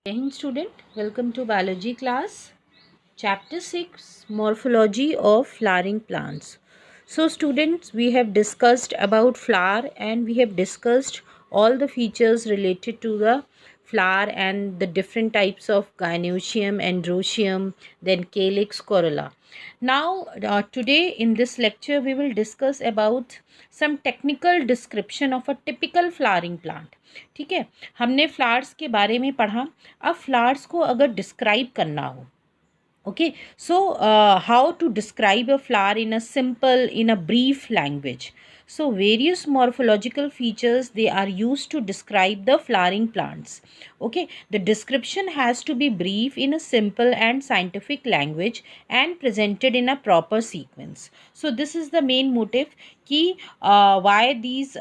Hey student, welcome to biology class. Chapter 6 Morphology of Flowering Plants. So students, we have discussed about flower and we have discussed all the features related to the flower and the different types of gynoecium, androecium, then calyx, corolla. Now today in this lecture we will discuss about some technical description of a typical flowering plant. ठीक है, हमने flowers के बारे में पढ़ा. अब flowers को अगर डिस्क्राइब करना हो, okay, so how to describe a flower in a simple, in a brief language. So various morphological features they are used to describe the flowering plants. Okay, the description has to be brief, in a simple and scientific language, and presented in a proper sequence. So this is the main motive ki why these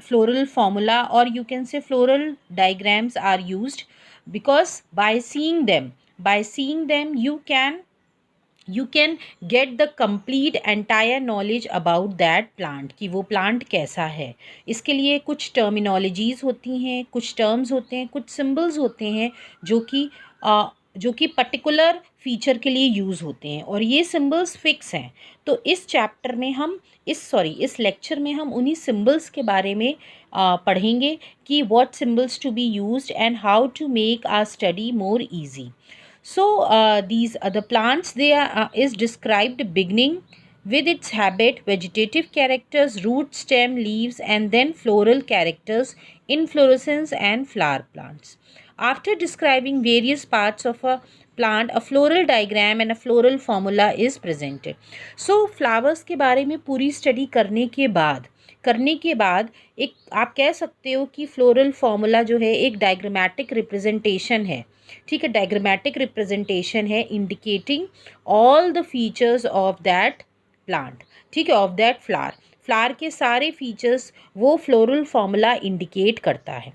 floral formula, or you can say floral diagrams, are used, because by seeing them you can get the complete entire knowledge about that plant कि वो plant कैसा है. इसके लिए कुछ terminologies होती हैं, कुछ terms होते हैं, कुछ symbols होते हैं जो कि पर्टिकुलर फीचर के लिए यूज़ होते हैं, और ये सिम्बल्स फिक्स हैं. तो इस चैप्टर में हम इस लेक्चर में हम उन्हीं सिम्बल्स के बारे में पढ़ेंगे कि what symbols to be used and how to make our study more easy. So these the plants they are is described beginning with its habit, vegetative characters, root, stem, leaves, and then floral characters, inflorescence and flower plants. After describing various parts of a plant, a floral diagram and a floral formula is presented. So flowers के बारे में पूरी study करने के बाद एक आप कह सकते हो कि फ्लोरल फॉर्मूला जो है एक डायग्रामेटिक रिप्रेजेंटेशन है. ठीक है, डायग्रामेटिक रिप्रेजेंटेशन है indicating all the features of that plant. ठीक है, ऑफ दैट फ्लावर के सारे फीचर्स वो फ्लोरल फॉर्मूला इंडिकेट करता है.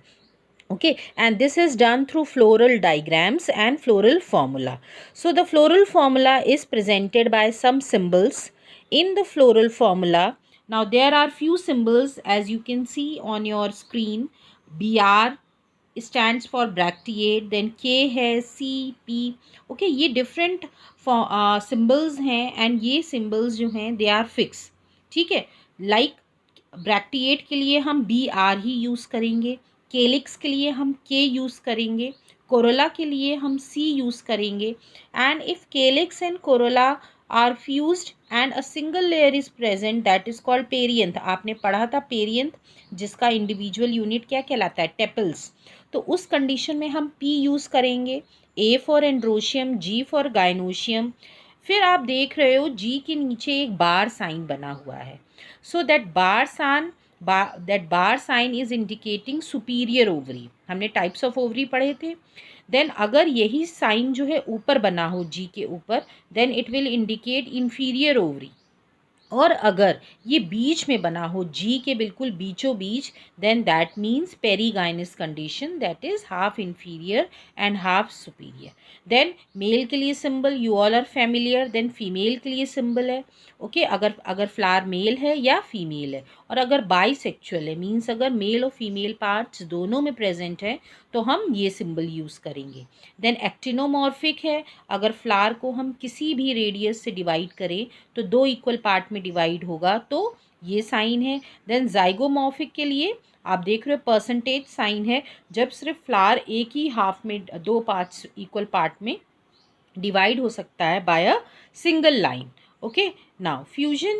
Okay, and this is done through floral diagrams and floral formula. So the floral formula is presented by some symbols in the floral formula. Now there are few symbols as you can see on your screen. Br stands for bracteate, then K है, C, P. Okay, ये different symbols हैं and ये symbols जो हैं they are fixed. ठीक है, like bracteate के लिए हम बी आर ही यूज़ करेंगे, केलिक्स के लिए हम के यूज़ करेंगे, कोरोला के लिए हम सी यूज़ करेंगे. And if calyx and corolla are fused and a single layer is present that is called perianth. आपने पढ़ा था पेरियंथ, जिसका इंडिविजुअल यूनिट क्या कहलाता है, टेपल्स. तो उस कंडीशन में हम पी यूज़ करेंगे. A for androecium, G for gynoecium. फिर आप देख रहे हो जी के नीचे एक बार साइन बना हुआ है. So that bar sign is indicating superior ovary. हमने टाइप्स ऑफ ओवरी पढ़े थे. देन अगर यही साइन जो है ऊपर बना हो जी के ऊपर, then it will indicate inferior ovary. और अगर ये बीच में बना हो जी के बिल्कुल बीचों बीच, then that means perigynous condition, that is half inferior and half superior. Then male के लिए symbol you all are familiar. Then female के लिए सिंबल है. ओके, अगर फ्लावर मेल है या फीमेल है, और अगर बाइसेक्चुअल है मीन्स अगर मेल और फीमेल पार्ट्स दोनों में प्रेजेंट है, तो हम ये सिंबल यूज़ करेंगे. देन एक्टिनोमॉर्फिक है, अगर फ्लावर को हम किसी भी रेडियस से डिवाइड करें तो दो इक्वल पार्ट में डिवाइड होगा, तो ये साइन है. देन जाइगोमॉर्फिक के लिए आप देख रहे हो परसेंटेज साइन है, जब सिर्फ फ्लावर एक ही हाफ में दो पार्ट्स इक्वल पार्ट में डिवाइड हो सकता है by a single line. Okay, now fusion.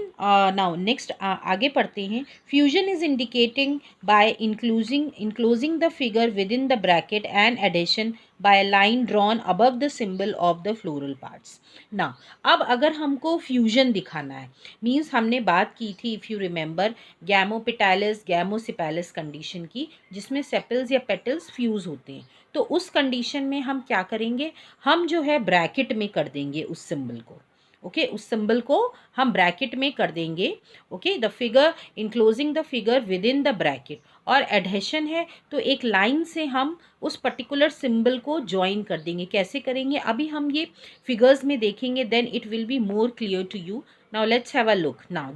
Now next आगे पढ़ते हैं. Fusion is indicating by enclosing the figure within the bracket and adhesion by line drawn above the symbol of the floral parts. ना अब अगर हमको fusion दिखाना है, means हमने बात की थी इफ़ यू रिमेंबर गैमोपेटाइलस गैमोसिपेलस कंडीशन की, जिसमें सेपल्स या पेटल्स फ्यूज़ होते हैं. तो उस कंडीशन में हम क्या करेंगे, हम जो है ब्रैकेट में कर देंगे उस सिंबल को. ओके, उस सिंबल को हम ब्रैकेट में कर देंगे. Okay, the figure enclosing the figure within the bracket. और एडहेशन है तो एक लाइन से हम उस पर्टिकुलर सिंबल को ज्वाइन कर देंगे. कैसे करेंगे अभी हम ये फिगर्स में देखेंगे, then it will be more clear to you. Now let's have a look. Now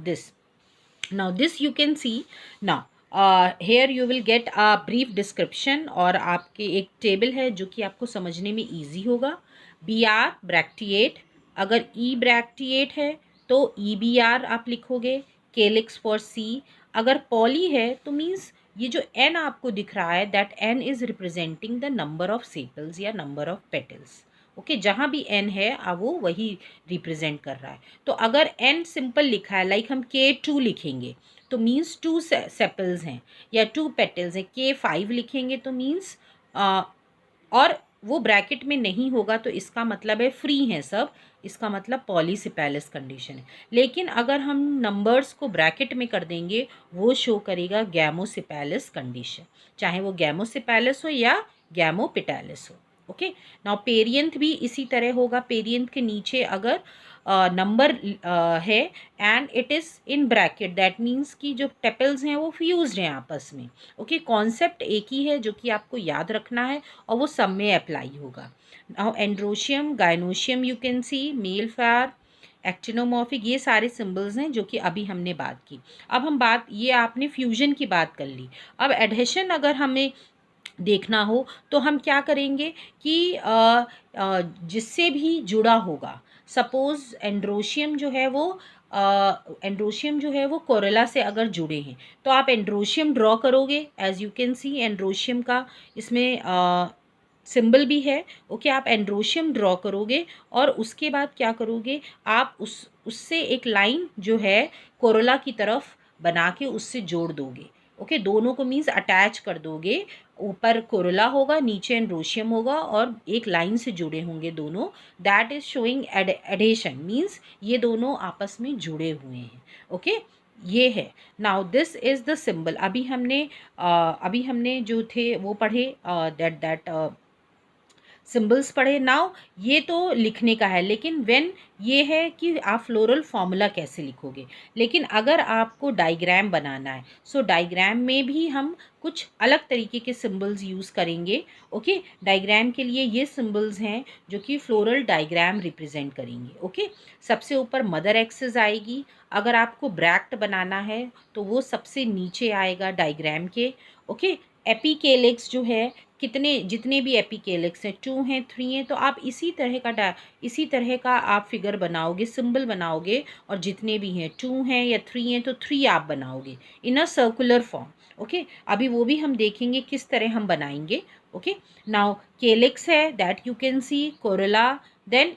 this you can see. Now here you will get a brief description, और आपके एक टेबल है जो कि आपको समझने में ईजी होगा. बी आर ब्रैक्टिएट, अगर ई ब्रैक्टिएट है तो ई बी आर आप लिखोगे. केलिक्स फॉर सी. अगर पॉली है तो मीन्स ये जो एन आपको दिख रहा है, that N is representing the number of sepals या नंबर ऑफ पेटल्स. ओके, जहाँ भी एन है अब वो वही रिप्रेजेंट कर रहा है. तो अगर एन सिंपल लिखा है, लाइक हम K2 लिखेंगे तो मीन्स 2 सेपल्स हैं या 2 पेटल्स हैं. K5 लिखेंगे तो मीन्स और वो ब्रैकेट में नहीं होगा तो इसका मतलब है फ्री है सब, इसका मतलब पॉलीसिपैलस कंडीशन है. लेकिन अगर हम नंबर्स को ब्रैकेट में कर देंगे वो शो करेगा गैमोसिपैलस कंडीशन, चाहे वो गैमोसिपैलस हो या गैमोपिटैलस हो. ओके, नाउ पेरियंथ भी इसी तरह होगा. पेरियंथ के नीचे अगर नंबर है and it is in bracket, that means कि जो टेपल्स हैं वो फ्यूज्ड हैं आपस में. ओके, कॉन्सेप्ट एक ही है जो कि आपको याद रखना है और वो सब में अप्लाई होगा. Now androecium, gynoecium you can C, male flower, actinomorphic, ये सारे सिंबल्स हैं जो कि अभी हमने बात की. अब हम बात, ये आपने फ्यूजन की बात कर ली. अब एडहेशन अगर हमें देखना हो तो हम क्या करेंगे कि जिससे भी जुड़ा होगा, सपोज़ एंड्रोशियम जो है वो कोरेला से अगर जुड़े हैं तो आप एंड्रोशियम ड्रॉ करोगे. As you can see androecium का इसमें सिंबल भी है. ओके, आप एंड्रोशियम ड्रॉ करोगे और उसके बाद क्या करोगे, आप उससे एक लाइन जो है कोरोला की तरफ बना के उससे जोड़ दोगे. ओके, दोनों को मीन्स अटैच कर दोगे. ऊपर कोरोला होगा, नीचे एंड्रोशियम होगा और एक लाइन से जुड़े होंगे दोनों. That is showing adhesion, means ये दोनों आपस में जुड़े हुए हैं. ओके, ये है. Now this is the symbol. अभी हमने जो थे वो पढ़े, दैट सिंबल्स पढ़े. नाउ ये तो लिखने का है, लेकिन व्हेन ये है कि आप फ्लोरल फॉर्मूला कैसे लिखोगे. लेकिन अगर आपको डायग्राम बनाना है सो डायग्राम में भी हम कुछ अलग तरीके के सिंबल्स यूज़ करेंगे. ओके, डायग्राम के लिए ये सिंबल्स हैं जो कि फ्लोरल डायग्राम रिप्रेजेंट करेंगे. ओके, सबसे ऊपर मदर एक्सिस आएगी. अगर आपको ब्रैक्ट बनाना है तो वो सबसे नीचे आएगा डायग्राम के. ओके, एपिकेलिक्स जो है, जितने भी एपिकेलिक्स हैं, 2 हैं, 3 हैं, तो आप इसी तरह का आप फिगर बनाओगे, सिंबल बनाओगे. और जितने भी हैं 2 हैं या 3 हैं तो 3 आप बनाओगे इन अ सर्कुलर फॉर्म. ओके, अभी वो भी हम देखेंगे किस तरह हम बनाएंगे. ओके, नाउ केलिक्स है, that you can see corolla. Then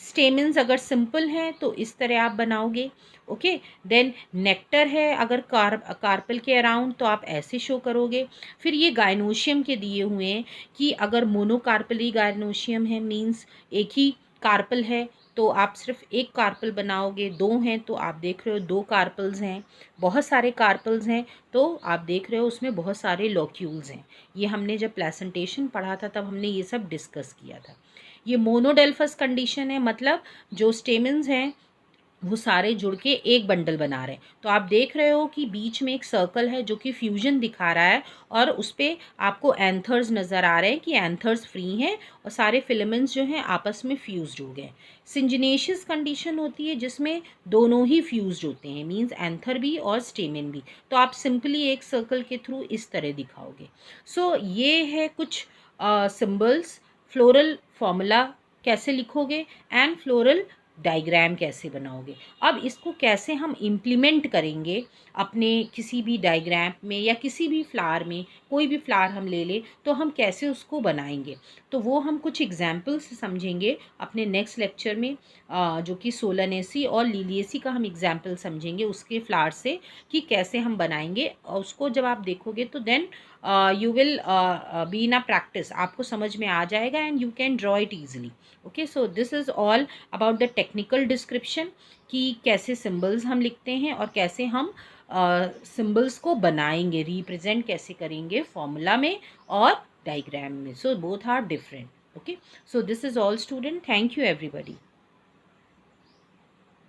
stamens अगर सिंपल हैं तो इस तरह आप बनाओगे. ओके, देन नेक्टर है अगर कार्पल के अराउंड तो आप ऐसे शो करोगे. फिर ये गाइनोशियम के दिए हुए हैं कि अगर मोनोकार्पली गाइनोशियम है मींस एक ही कार्पल है तो आप सिर्फ एक कार्पल बनाओगे. 2 हैं तो आप देख रहे हो 2 कार्पल्स हैं. बहुत सारे कार्पल्स हैं तो आप देख रहे हो उसमें बहुत सारे लॉक्यूल्स हैं. ये हमने जब प्रेजेंटेशन पढ़ा था तब हमने ये सब डिस्कस किया था. ये मोनोडेल्फस कंडीशन है, मतलब जो स्टेमन्स हैं वो सारे जुड़ के एक बंडल बना रहे हैं. तो आप देख रहे हो कि बीच में एक सर्कल है जो कि फ्यूजन दिखा रहा है और उस पर आपको एंथर्स नज़र आ रहे हैं कि एंथर्स फ्री हैं और सारे फिलामेंट्स जो हैं आपस में फ्यूज्ड हो गए. सिंजिनेशियस कंडीशन होती है जिसमें दोनों ही फ्यूज्ड होते हैं, मींस एंथर भी और स्टेमिन भी. तो आप सिंपली एक सर्कल के थ्रू इस तरह दिखाओगे. सो ये है कुछ सिंबल्स. फ्लोरल फॉर्मूला कैसे लिखोगे एंड फ्लोरल डायग्राम कैसे बनाओगे. अब इसको कैसे हम इम्प्लीमेंट करेंगे अपने किसी भी डायग्राम में या किसी भी फ्लावर में, कोई भी फ्लावर हम ले लें तो हम कैसे उसको बनाएंगे, तो वो हम कुछ एग्जाम्पल्स समझेंगे अपने नेक्स्ट लेक्चर में. जो कि सोलानेसी और लिलिएसी का हम एग्जाम्पल समझेंगे उसके फ्लावर से कि कैसे हम बनाएंगे. और उसको जब आप देखोगे तो then you will be in a practice, आपको समझ में आ जाएगा and you can draw it easily. Okay, so this is all about the technical description कि कैसे सिंबल्स हम लिखते हैं और कैसे हम सिंबल्स को बनाएंगे, रिप्रेजेंट कैसे करेंगे फॉर्मूला में और डायग्राम में. So both are different. Okay, so this is all student. Thank you everybody.